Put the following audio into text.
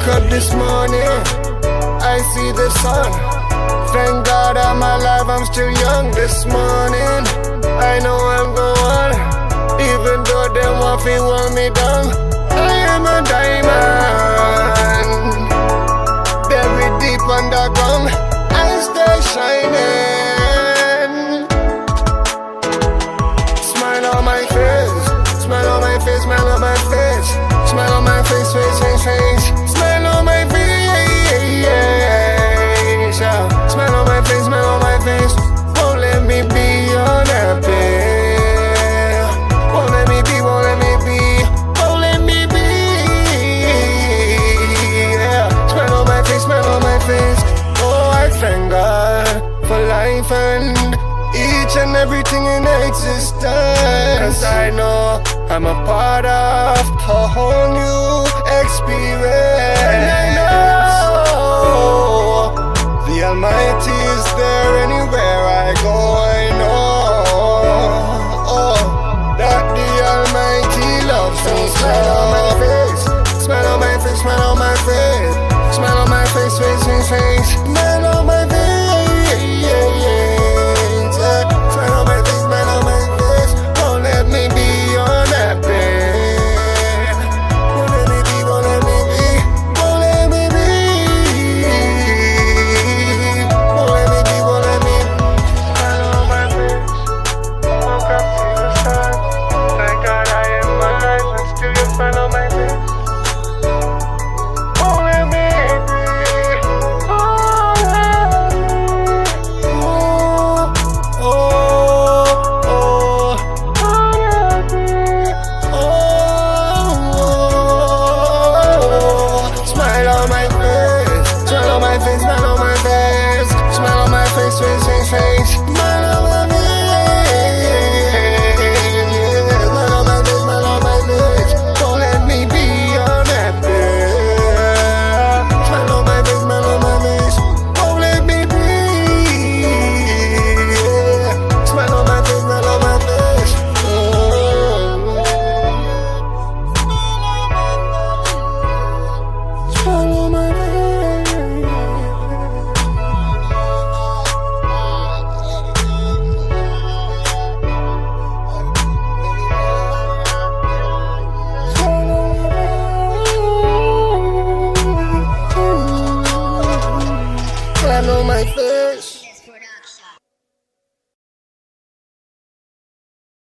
woke up this morning, I see the sun. Thank God I'm alive, I'm still young this morning. I know I'm going, even though they want to hold me down. I am a diamond, buried deep underground. I stay shining. Smile on my face, smile on my face, smile on my face, smile on my face, face, face, face. Smile on my face, yeah. Smile on my face, smile on my face. Won't let me be unhappy. Won't let me be, won't let me be, won't let me be, yeah. Smile on my face, smile on my face. Oh, I thank God for life and each and everything in existence. 'Cause I know I'm a part of a whole new experience. And I know the Almighty is there anywhere I go. I know that the Almighty loves me. Smile on my face, smile on my face, smile on my face, smile on my face, face, face, face. Smile on my face, smile on my face, smile on my face. Won't let me be unhappy. Won't let me be, won't let me be, won't let me be, won't let me be, won't let me be. Smile on my face, woke up, see the sun. Thank God I am alive and still you smile on my face. Won't let me be, won't let me be. Oh, won't let me. Smile on my face, smile on my face, smile on my face, smile on my face, face, face, face. Smile